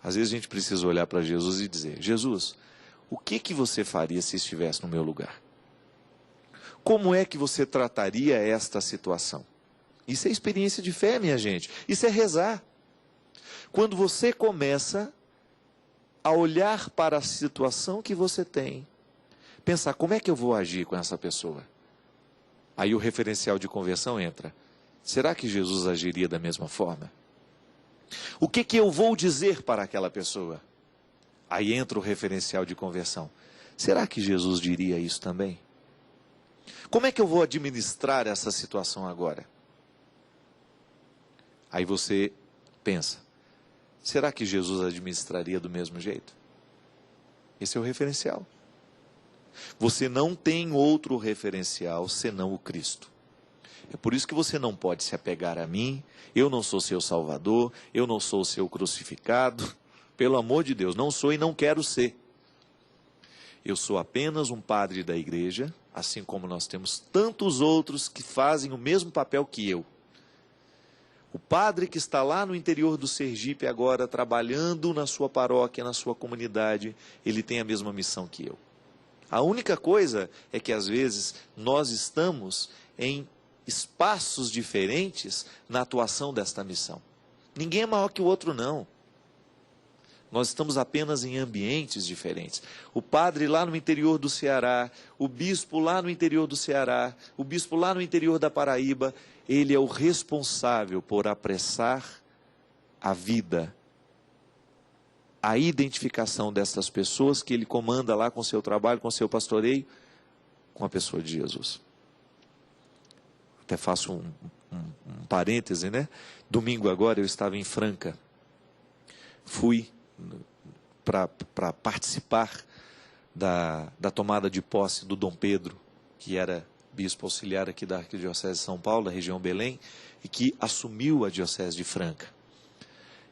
Às vezes a gente precisa olhar para Jesus e dizer: Jesus, o que você faria se estivesse no meu lugar? Como é que você trataria esta situação? Isso é experiência de fé, minha gente. Isso é rezar. Quando você começa a olhar para a situação que você tem, pensar: como é que eu vou agir com essa pessoa? Aí o referencial de conversão entra. Será que Jesus agiria da mesma forma? O que eu vou dizer para aquela pessoa? Aí entra o referencial de conversão. Será que Jesus diria isso também? Como é que eu vou administrar essa situação agora? Aí você pensa: será que Jesus administraria do mesmo jeito? Esse é o referencial. Você não tem outro referencial senão o Cristo. É por isso que você não pode se apegar a mim. Eu não sou seu Salvador, eu não sou seu crucificado. Pelo amor de Deus, não sou e não quero ser. Eu sou apenas um padre da igreja, assim como nós temos tantos outros que fazem o mesmo papel que eu. O padre que está lá no interior do Sergipe agora, trabalhando na sua paróquia, na sua comunidade, ele tem a mesma missão que eu. A única coisa é que às vezes nós estamos em espaços diferentes na atuação desta missão. Ninguém é maior que o outro, não. Nós estamos apenas em ambientes diferentes. O padre lá no interior do Ceará, o bispo lá no interior do Ceará, o bispo lá no interior da Paraíba, ele é o responsável por apressar a vida, a identificação dessas pessoas que ele comanda lá com seu trabalho, com seu pastoreio, com a pessoa de Jesus. Até faço um parêntese, né? Domingo agora eu estava em Franca. Fui para participar da tomada de posse do Dom Pedro, que era bispo auxiliar aqui da Arquidiocese de São Paulo, da região Belém, e que assumiu a Diocese de Franca.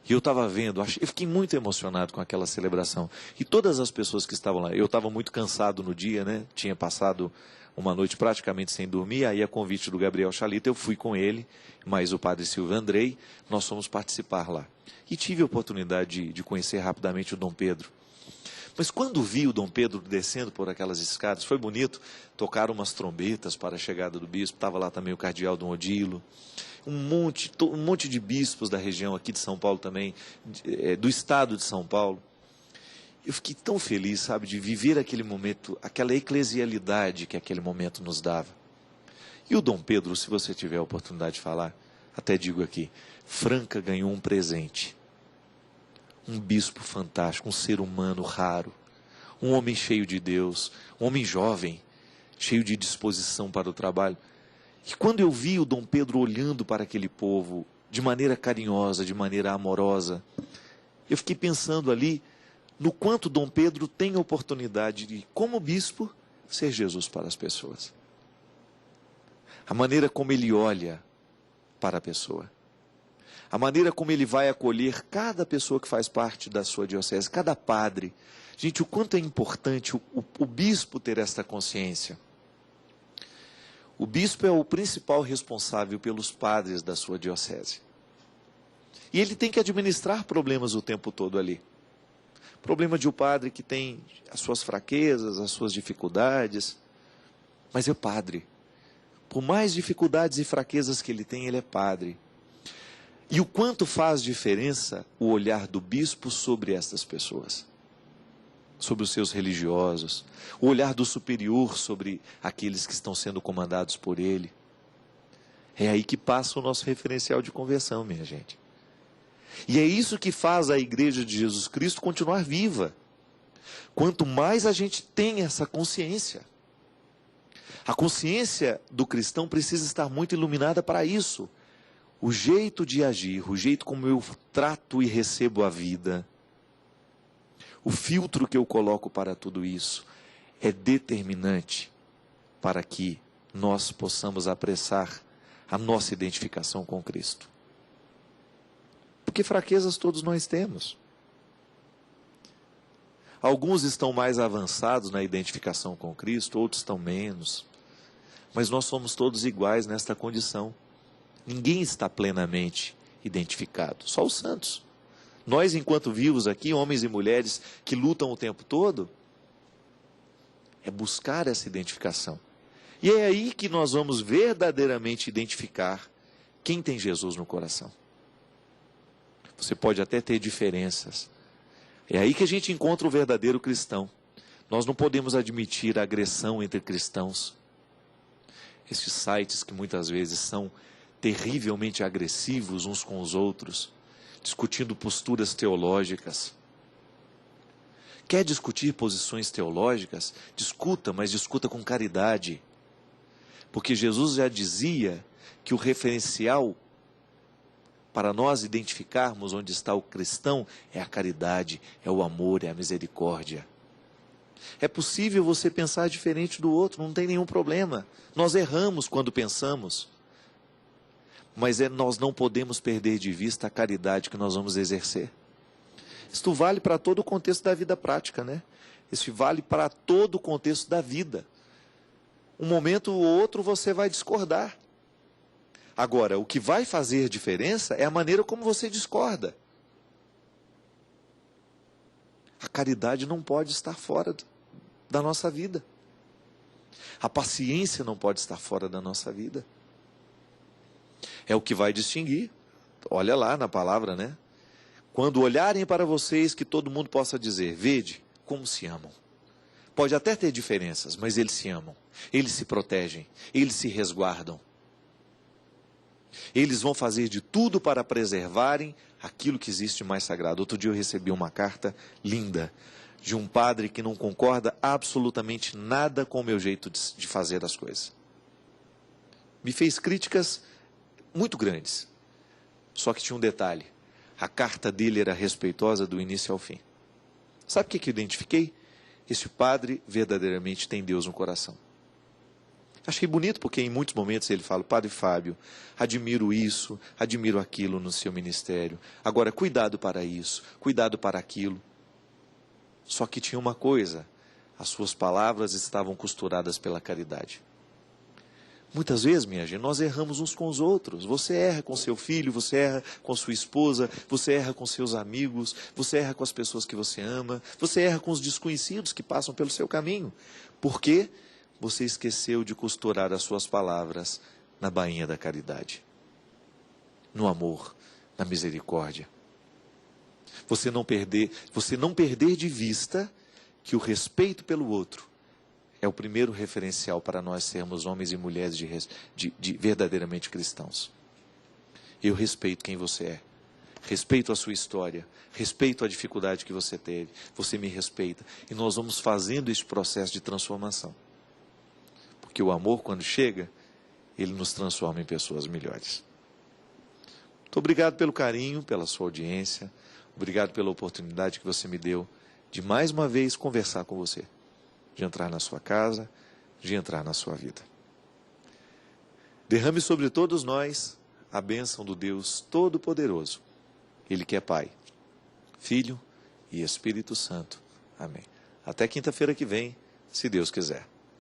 E eu estava vendo, eu fiquei muito emocionado com aquela celebração. E todas as pessoas que estavam lá, eu estava muito cansado no dia, né? Tinha passado uma noite praticamente sem dormir, aí a convite do Gabriel Chalita, eu fui com ele, mais o padre Silvio Andrei, nós fomos participar lá. E tive a oportunidade de conhecer rapidamente o Dom Pedro. Mas quando vi o Dom Pedro descendo por aquelas escadas, foi bonito, tocaram umas trombetas para a chegada do bispo, estava lá também o cardeal Dom Odilo, um monte de bispos da região aqui de São Paulo também, do estado de São Paulo. Eu fiquei tão feliz, sabe, de viver aquele momento, aquela eclesialidade que aquele momento nos dava. E o Dom Pedro, se você tiver a oportunidade de falar, até digo aqui, Franca ganhou um presente. Um bispo fantástico, um ser humano raro, um homem cheio de Deus, um homem jovem, cheio de disposição para o trabalho. E quando eu vi o Dom Pedro olhando para aquele povo de maneira carinhosa, de maneira amorosa, eu fiquei pensando ali no quanto Dom Pedro tem a oportunidade de, como bispo, ser Jesus para as pessoas. A maneira como ele olha para a pessoa. A maneira como ele vai acolher cada pessoa que faz parte da sua diocese, cada padre. Gente, o quanto é importante o bispo ter esta consciência. O bispo é o principal responsável pelos padres da sua diocese. E ele tem que administrar problemas o tempo todo ali. Problema de um padre que tem as suas fraquezas, as suas dificuldades, mas é padre. Por mais dificuldades e fraquezas que ele tem, ele é padre. E o quanto faz diferença o olhar do bispo sobre estas pessoas, sobre os seus religiosos, o olhar do superior sobre aqueles que estão sendo comandados por ele. É aí que passa o nosso referencial de conversão, minha gente. E é isso que faz a Igreja de Jesus Cristo continuar viva. Quanto mais a gente tem essa consciência. A consciência do cristão precisa estar muito iluminada para isso. O jeito de agir, o jeito como eu trato e recebo a vida, o filtro que eu coloco para tudo isso, é determinante para que nós possamos apressar a nossa identificação com Cristo. Porque fraquezas todos nós temos. Alguns estão mais avançados na identificação com Cristo, outros estão menos. Mas nós somos todos iguais nesta condição. Ninguém está plenamente identificado, só os santos. Nós, enquanto vivos aqui, homens e mulheres que lutam o tempo todo, é buscar essa identificação. E é aí que nós vamos verdadeiramente identificar quem tem Jesus no coração. Você pode até ter diferenças. É aí que a gente encontra o verdadeiro cristão. Nós não podemos admitir agressão entre cristãos. Esses sites que muitas vezes são terrivelmente agressivos uns com os outros, discutindo posturas teológicas. Quer discutir posições teológicas? Discuta, mas discuta com caridade. Porque Jesus já dizia que o referencial para nós identificarmos onde está o cristão é a caridade, é o amor, é a misericórdia. É possível você pensar diferente do outro, não tem nenhum problema. Nós erramos quando pensamos. Mas nós não podemos perder de vista a caridade que nós vamos exercer. Isto vale para todo o contexto da vida prática, né? Isso vale para todo o contexto da vida. Um momento ou outro você vai discordar. Agora, o que vai fazer diferença é a maneira como você discorda. A caridade não pode estar fora da nossa vida. A paciência não pode estar fora da nossa vida. É o que vai distinguir. Olha lá na palavra, né? Quando olharem para vocês, que todo mundo possa dizer: vede como se amam. Pode até ter diferenças, mas eles se amam. Eles se protegem. Eles se resguardam. Eles vão fazer de tudo para preservarem aquilo que existe mais sagrado. Outro dia eu recebi uma carta linda de um padre que não concorda absolutamente nada com o meu jeito de fazer as coisas. Me fez críticas muito grandes. Só que tinha um detalhe. A carta dele era respeitosa do início ao fim. Sabe o que eu identifiquei? Esse padre verdadeiramente tem Deus no coração. Achei bonito porque em muitos momentos ele fala: Padre Fábio, admiro isso, admiro aquilo no seu ministério. Agora, cuidado para isso, cuidado para aquilo. Só que tinha uma coisa: as suas palavras estavam costuradas pela caridade. Muitas vezes, minha gente, nós erramos uns com os outros. Você erra com seu filho, você erra com sua esposa, você erra com seus amigos, você erra com as pessoas que você ama, você erra com os desconhecidos que passam pelo seu caminho. Por quê? Você esqueceu de costurar as suas palavras na bainha da caridade, no amor, na misericórdia. Você não perder de vista que o respeito pelo outro é o primeiro referencial para nós sermos homens e mulheres de verdadeiramente cristãos. Eu respeito quem você é, respeito a sua história, respeito a dificuldade que você teve, você me respeita, e nós vamos fazendo esse processo de transformação. Porque o amor, quando chega, ele nos transforma em pessoas melhores. Muito obrigado pelo carinho, pela sua audiência, obrigado pela oportunidade que você me deu de mais uma vez conversar com você, de entrar na sua casa, de entrar na sua vida. Derrame sobre todos nós a bênção do Deus Todo-Poderoso, Ele que é Pai, Filho e Espírito Santo. Amém. Até quinta-feira que vem, se Deus quiser.